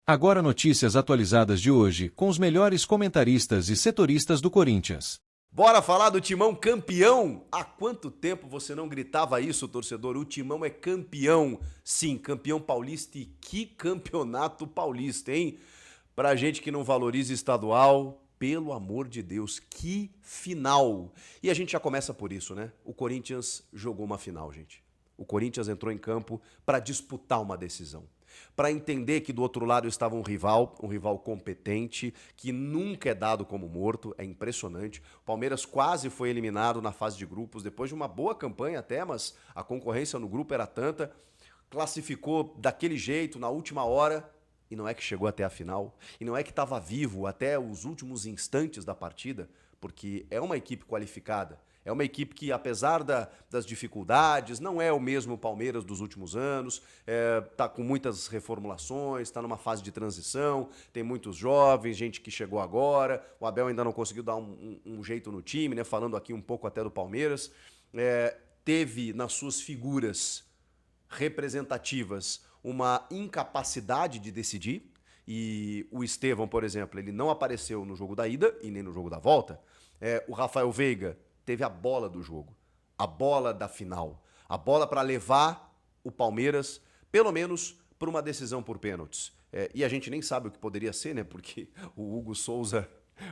Agora notícias atualizadas de hoje, com os melhores comentaristas e setoristas do Corinthians. Bora falar do Timão campeão? Há quanto tempo você não gritava isso, torcedor? O Timão é campeão. Sim, campeão paulista. E que campeonato paulista, hein? Pra gente que não valoriza estadual, pelo amor de Deus, que final! E a gente já começa por isso, né? O Corinthians jogou uma final, gente. O Corinthians entrou em campo para disputar uma decisão. Para entender que do outro lado estava um rival competente, que nunca é dado como morto, é impressionante. O Palmeiras quase foi eliminado na fase de grupos, depois de uma boa campanha até, mas a concorrência no grupo era tanta. Classificou daquele jeito, na última hora, e não é que chegou até a final, e não é que estava vivo até os últimos instantes da partida, porque é uma equipe qualificada. É uma equipe que, apesar das dificuldades, não é o mesmo Palmeiras dos últimos anos, está com muitas reformulações, está numa fase de transição, tem muitos jovens, gente que chegou agora, o Abel ainda não conseguiu dar um jeito no time, né? Falando aqui um pouco até do Palmeiras. Teve nas suas figuras representativas uma incapacidade de decidir, e o Estevão, por exemplo, ele não apareceu no jogo da ida e nem no jogo da volta. O Rafael Veiga teve a bola do jogo, a bola da final, a bola para levar o Palmeiras, pelo menos, para uma decisão por pênaltis. E a gente nem sabe o que poderia ser, né? Porque o Hugo Souza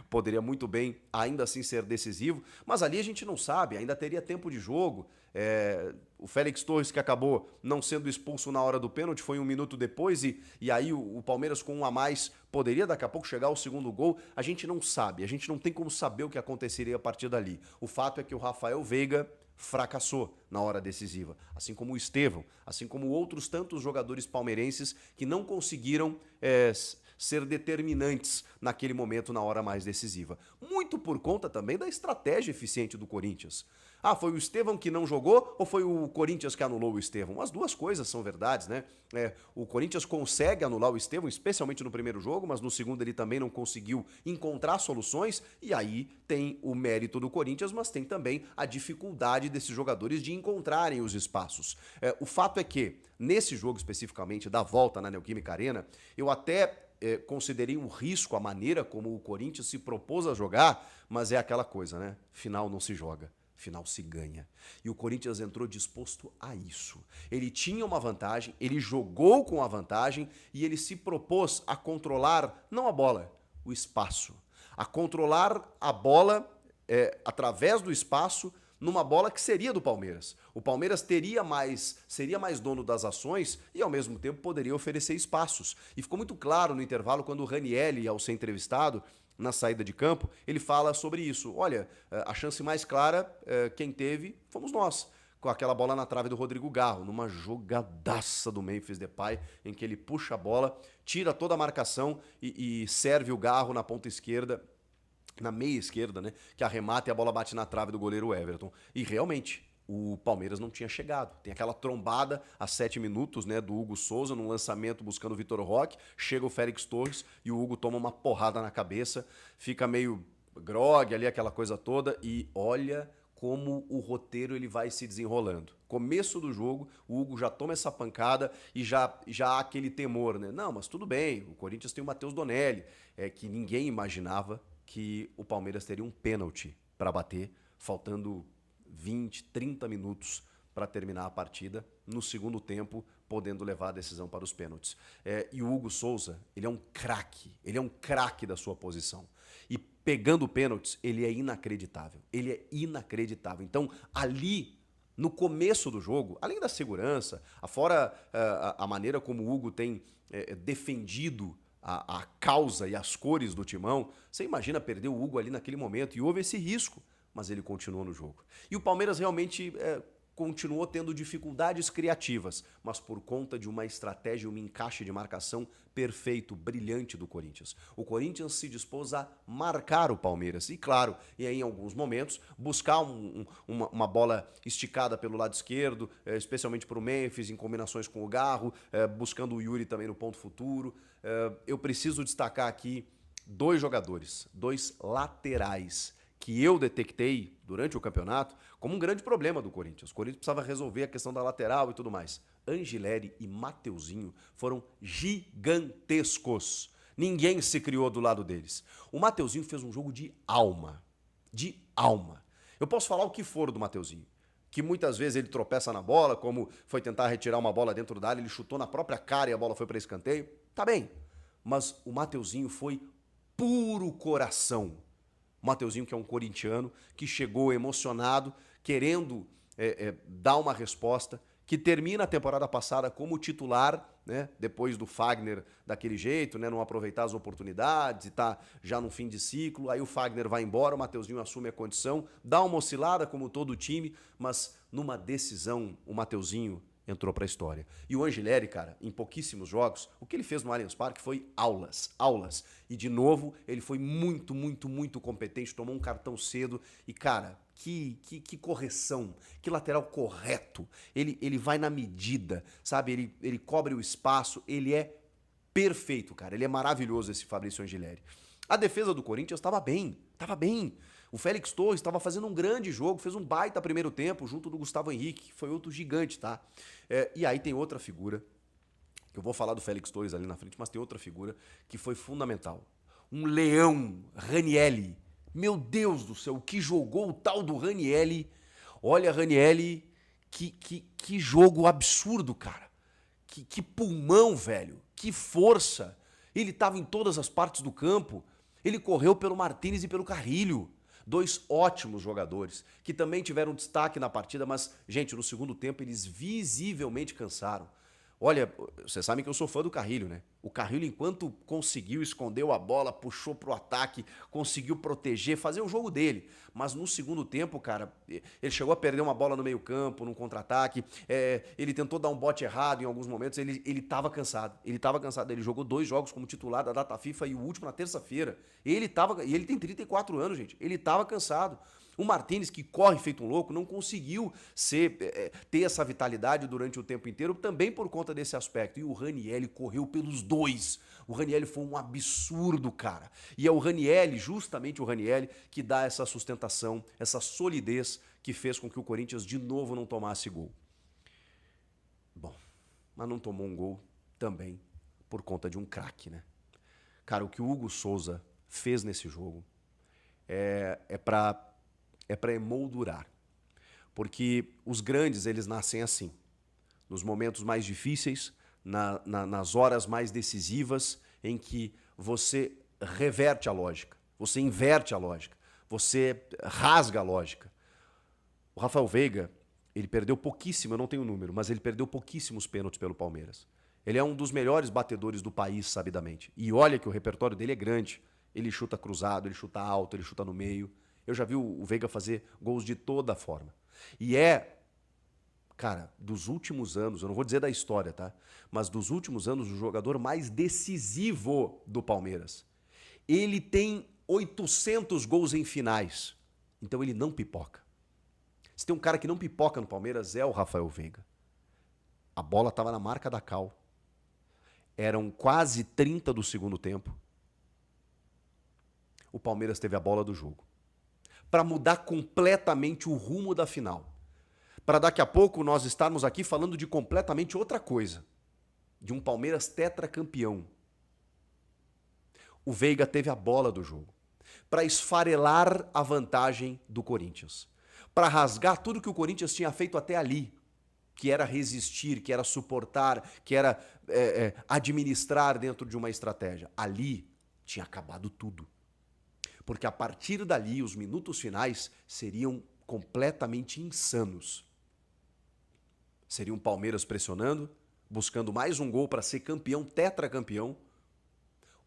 poderia muito bem ainda assim ser decisivo, mas ali a gente não sabe, ainda teria tempo de jogo. O Félix Torres, que acabou não sendo expulso na hora do pênalti, foi um minuto depois, e aí o Palmeiras com um a mais poderia daqui a pouco chegar ao segundo gol. A gente não sabe, a gente não tem como saber o que aconteceria a partir dali. O fato é que o Rafael Veiga fracassou na hora decisiva, assim como o Estevão, assim como outros tantos jogadores palmeirenses que não conseguiram ser determinantes naquele momento, na hora mais decisiva. Muito por conta também da estratégia eficiente do Corinthians. Foi o Estevão que não jogou ou foi o Corinthians que anulou o Estevão? As duas coisas são verdades, né? O Corinthians consegue anular o Estevão, especialmente no primeiro jogo, mas no segundo ele também não conseguiu encontrar soluções, e aí tem o mérito do Corinthians, mas tem também a dificuldade desses jogadores de encontrarem os espaços. O fato é que, nesse jogo especificamente, da volta na Neoquímica Arena, eu até considerei um risco a maneira como o Corinthians se propôs a jogar, mas é aquela coisa, né? Final não se joga, final se ganha. E o Corinthians entrou disposto a isso. Ele tinha uma vantagem, ele jogou com a vantagem e ele se propôs a controlar, não a bola, o espaço. A controlar a bola através do espaço, numa bola que seria do Palmeiras. O Palmeiras seria mais dono das ações e, ao mesmo tempo, poderia oferecer espaços. E ficou muito claro no intervalo, quando o Ranieri, ao ser entrevistado na saída de campo, ele fala sobre isso. Olha, a chance mais clara, quem teve, fomos nós, com aquela bola na trave do Rodrigo Garro, numa jogadaça do Memphis Depay, em que ele puxa a bola, tira toda a marcação e serve o Garro na ponta esquerda, na meia esquerda, né, que arremata e a bola bate na trave do goleiro Everton. E realmente, o Palmeiras não tinha chegado. Tem aquela trombada a 7 minutos, né, do Hugo Souza, num lançamento buscando o Vitor Roque, chega o Félix Torres e o Hugo toma uma porrada na cabeça, fica meio grogue ali, aquela coisa toda, e olha como o roteiro ele vai se desenrolando. Começo do jogo, o Hugo já toma essa pancada e já há aquele temor, né? Não, mas tudo bem, o Corinthians tem o Matheus Donelli, que ninguém imaginava que o Palmeiras teria um pênalti para bater, faltando 20, 30 minutos para terminar a partida, no segundo tempo, podendo levar a decisão para os pênaltis. E o Hugo Souza, ele é um craque da sua posição. E pegando pênaltis, ele é inacreditável. Então, ali, no começo do jogo, além da segurança, fora a maneira como o Hugo tem defendido a causa e as cores do Timão, você imagina perder o Hugo ali naquele momento, e houve esse risco, mas ele continuou no jogo. E o Palmeiras realmente continuou tendo dificuldades criativas, mas por conta de uma estratégia, um encaixe de marcação perfeito, brilhante do Corinthians. O Corinthians se dispôs a marcar o Palmeiras e, claro, e aí, em alguns momentos, buscar uma bola esticada pelo lado esquerdo, especialmente para o Memphis, em combinações com o Garro, buscando o Yuri também no ponto futuro. Eu preciso destacar aqui dois jogadores, dois laterais, que eu detectei durante o campeonato como um grande problema do Corinthians. O Corinthians precisava resolver a questão da lateral e tudo mais. Angileri e Mateuzinho foram gigantescos. Ninguém se criou do lado deles. O Mateuzinho fez um jogo de alma. De alma. Eu posso falar o que for do Mateuzinho. Que muitas vezes ele tropeça na bola, como foi tentar retirar uma bola dentro da área, ele chutou na própria cara e a bola foi para escanteio. Tá bem. Mas o Mateuzinho foi puro coração. O Mateuzinho, que é um corintiano, que chegou emocionado, querendo dar uma resposta, que termina a temporada passada como titular, né, depois do Fagner daquele jeito, né, não aproveitar as oportunidades e tá já no fim de ciclo, aí o Fagner vai embora, o Mateuzinho assume a condição, dá uma oscilada como todo o time, mas numa decisão o Mateuzinho entrou para a história. E o Angileri, cara, em pouquíssimos jogos, o que ele fez no Allianz Parque foi aulas. E de novo, ele foi muito competente, tomou um cartão cedo e, cara, que correção, que lateral correto. Ele vai na medida, sabe? Ele cobre o espaço, ele é perfeito, cara. Ele é maravilhoso, esse Fabrício Angileri. A defesa do Corinthians estava bem. O Félix Torres estava fazendo um grande jogo, fez um baita primeiro tempo junto do Gustavo Henrique, que foi outro gigante, tá? E aí tem outra figura, que eu vou falar do Félix Torres ali na frente, mas tem outra figura que foi fundamental. Um leão, Ranielli. Meu Deus do céu, o que jogou o tal do Ranielli. Olha, Ranielli, que jogo absurdo, cara. Que pulmão, velho. Que força. Ele estava em todas as partes do campo. Ele correu pelo Martínez e pelo Carrilho. Dois ótimos jogadores, que também tiveram destaque na partida, mas, gente, no segundo tempo eles visivelmente cansaram. Olha, vocês sabem que eu sou fã do Carrilho, né? O Carrilho, enquanto conseguiu, escondeu a bola, puxou pro ataque, conseguiu proteger, fazer o jogo dele. Mas no segundo tempo, cara, ele chegou a perder uma bola no meio campo, num contra-ataque, ele tentou dar um bote errado em alguns momentos, ele tava cansado. Ele jogou 2 jogos como titular da data FIFA e o último na terça-feira. E ele tem 34 anos, gente. Ele tava cansado. O Martínez, que corre feito um louco, não conseguiu ter essa vitalidade durante o tempo inteiro, também por conta desse aspecto. E o Ranielli correu pelos dois. O Ranielli foi um absurdo, cara. E é o Ranielli, justamente o Ranielli, que dá essa sustentação, essa solidez que fez com que o Corinthians de novo não tomasse gol. Bom, mas não tomou um gol também por conta de um craque, né? Cara, o que o Hugo Souza fez nesse jogo é para emoldurar. Porque os grandes, eles nascem assim. Nos momentos mais difíceis, nas horas mais decisivas, em que você reverte a lógica, você inverte a lógica, você rasga a lógica. O Rafael Veiga, ele perdeu pouquíssimo, eu não tenho o número, mas ele perdeu pouquíssimos pênaltis pelo Palmeiras. Ele é um dos melhores batedores do país, sabidamente. E olha que o repertório dele é grande. Ele chuta cruzado, ele chuta alto, ele chuta no meio. Eu já vi o Veiga fazer gols de toda forma. E cara, dos últimos anos, eu não vou dizer da história, tá? Mas dos últimos anos, o jogador mais decisivo do Palmeiras. Ele tem 800 gols em finais. Então ele não pipoca. Se tem um cara que não pipoca no Palmeiras, é o Rafael Veiga. A bola estava na marca da cal. Eram quase 30 do segundo tempo. O Palmeiras teve a bola do jogo. Para mudar completamente o rumo da final. Para daqui a pouco nós estarmos aqui falando de completamente outra coisa. De um Palmeiras tetracampeão. O Veiga teve a bola do jogo. Para esfarelar a vantagem do Corinthians. Para rasgar tudo que o Corinthians tinha feito até ali. Que era resistir, que era suportar, que era administrar dentro de uma estratégia. Ali tinha acabado tudo. Porque a partir dali, os minutos finais seriam completamente insanos. Seria um Palmeiras pressionando, buscando mais um gol para ser campeão, tetracampeão,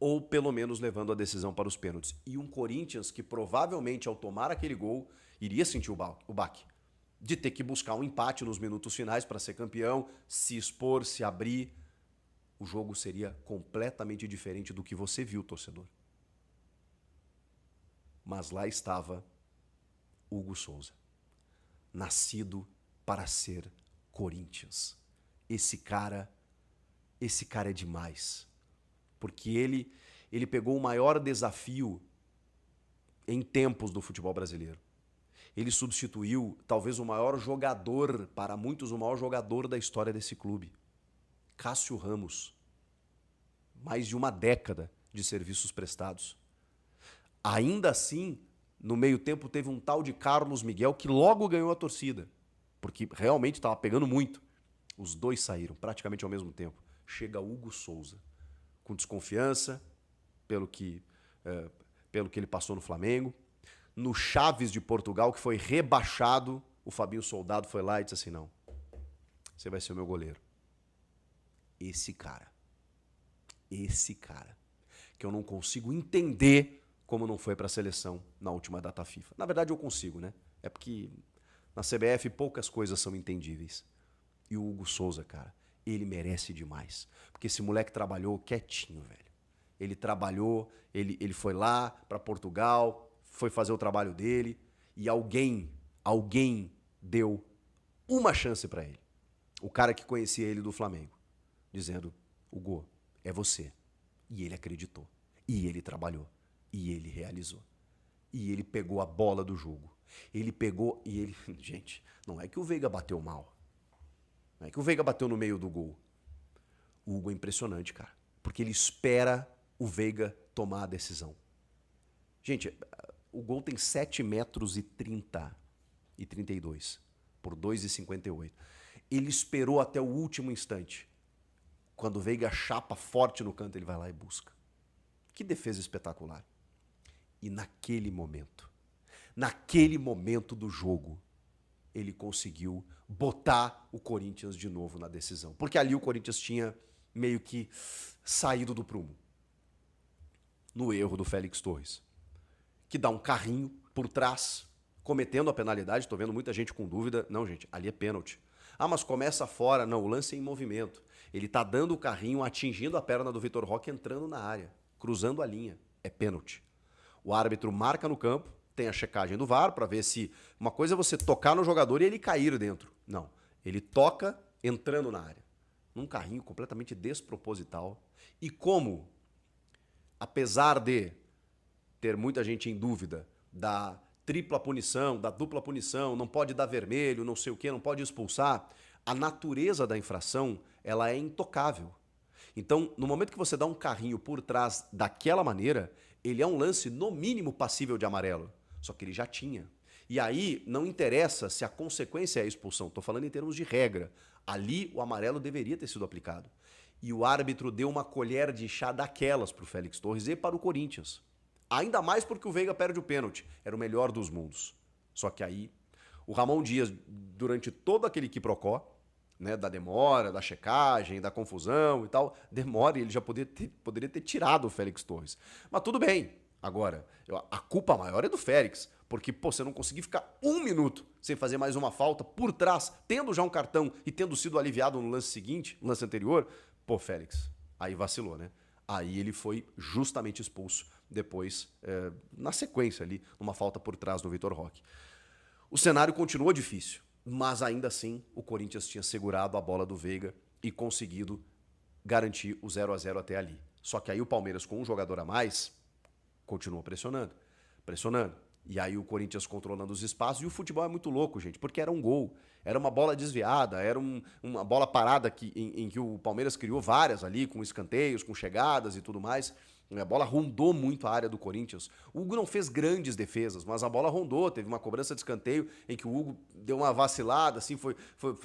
ou pelo menos levando a decisão para os pênaltis. E um Corinthians que provavelmente, ao tomar aquele gol, iria sentir o baque. De ter que buscar um empate nos minutos finais para ser campeão, se expor, se abrir. O jogo seria completamente diferente do que você viu, torcedor. Mas lá estava Hugo Souza, nascido para ser Corinthians. Esse cara é demais. Porque ele pegou o maior desafio em tempos do futebol brasileiro. Ele substituiu talvez o maior jogador, para muitos o maior jogador da história desse clube, Cássio Ramos. Mais de uma década de serviços prestados. Ainda assim, no meio tempo teve um tal de Carlos Miguel que logo ganhou a torcida, porque realmente estava pegando muito. Os dois saíram praticamente ao mesmo tempo. Chega Hugo Souza, com desconfiança, pelo que ele passou no Flamengo. No Chaves de Portugal, que foi rebaixado, o Fabinho Soldado foi lá e disse assim, não, você vai ser o meu goleiro. Esse cara, que eu não consigo entender como não foi para a seleção na última data FIFA. Na verdade eu consigo, né? É porque na CBF poucas coisas são entendíveis. E o Hugo Souza, cara, ele merece demais. Porque esse moleque trabalhou quietinho, velho. Ele trabalhou, ele foi lá para Portugal, foi fazer o trabalho dele e alguém deu uma chance para ele. O cara que conhecia ele do Flamengo, dizendo, Hugo, é você. E ele acreditou. E ele trabalhou. E ele realizou. E ele pegou a bola do jogo. Ele pegou e ele... Gente, não é que o Veiga bateu mal. Não é que o Veiga bateu no meio do gol. O Hugo é impressionante, cara. Porque ele espera o Veiga tomar a decisão. Gente, o gol tem 7 metros e 30 e 32 por 2,58. Ele esperou até o último instante. Quando o Veiga chapa forte no canto, ele vai lá e busca. Que defesa espetacular. E naquele momento do jogo, ele conseguiu botar o Corinthians de novo na decisão. Porque ali o Corinthians tinha meio que saído do prumo. No erro do Félix Torres, que dá um carrinho por trás, cometendo a penalidade. Estou vendo muita gente com dúvida. Não, gente, ali é pênalti. Ah, mas começa fora. Não, o lance é em movimento. Ele está dando o carrinho, atingindo a perna do Vitor Roque, entrando na área, cruzando a linha. É pênalti. O árbitro marca no campo, tem a checagem do VAR para ver se... Uma coisa é você tocar no jogador e ele cair dentro. Não, ele toca entrando na área. Num carrinho completamente desproposital. E como, apesar de ter muita gente em dúvida da tripla punição, da dupla punição, não pode dar vermelho, não sei o quê, não pode expulsar, a natureza da infração, ela é intocável. Então, no momento que você dá um carrinho por trás daquela maneira, ele é um lance, no mínimo, passível de amarelo. Só que ele já tinha. E aí, não interessa se a consequência é a expulsão. Estou falando em termos de regra. Ali, o amarelo deveria ter sido aplicado. E o árbitro deu uma colher de chá daquelas para o Félix Torres e para o Corinthians. Ainda mais porque o Veiga perde o pênalti. Era o melhor dos mundos. Só que aí, o Ramon Dias, durante todo aquele quiprocó, né, da demora, da checagem, da confusão e tal, demora e ele já poderia ter tirado o Félix Torres. Mas tudo bem. Agora, a culpa maior é do Félix, porque você não conseguir ficar 1 minuto sem fazer mais uma falta por trás, tendo já um cartão e tendo sido aliviado no lance seguinte, no lance anterior, Félix, aí vacilou, né? Aí ele foi justamente expulso depois, na sequência ali, numa falta por trás do Vitor Roque. O cenário continuou difícil, mas ainda assim o Corinthians tinha segurado a bola do Veiga e conseguido garantir o 0-0 até ali. Só que aí o Palmeiras, com um jogador a mais, continuou pressionando. E aí o Corinthians controlando os espaços. E o futebol é muito louco, gente, porque era um gol. Era uma bola desviada, era uma bola parada em que o Palmeiras criou várias ali, com escanteios, com chegadas e tudo mais. A bola rondou muito a área do Corinthians. O Hugo não fez grandes defesas, mas a bola rondou. Teve uma cobrança de escanteio em que o Hugo deu uma vacilada, assim, foi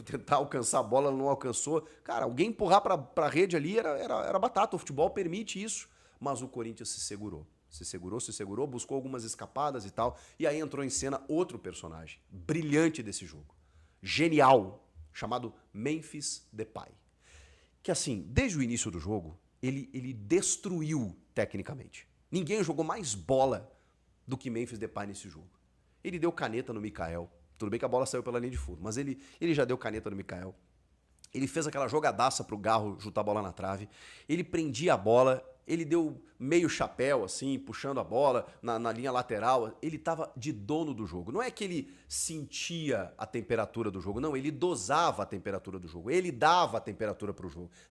tentar alcançar a bola, não alcançou. Cara, alguém empurrar para a rede ali era batata. O futebol permite isso. Mas o Corinthians se segurou. Se segurou, buscou algumas escapadas e tal. E aí entrou em cena outro personagem brilhante desse jogo. Genial, chamado Memphis Depay. Que assim, desde o início do jogo, ele destruiu tecnicamente. Ninguém jogou mais bola do que Memphis Depay nesse jogo. Ele deu caneta no Mikael. Tudo bem que a bola saiu pela linha de fundo, mas ele já deu caneta no Mikael. Ele fez aquela jogadaça pro Garro chutar a bola na trave. Ele prendia a bola, ele deu meio chapéu, assim, puxando a bola na linha lateral. Ele estava de dono do jogo. Não é que ele sentia a temperatura do jogo, não. Ele dosava a temperatura do jogo. Ele dava a temperatura pro jogo.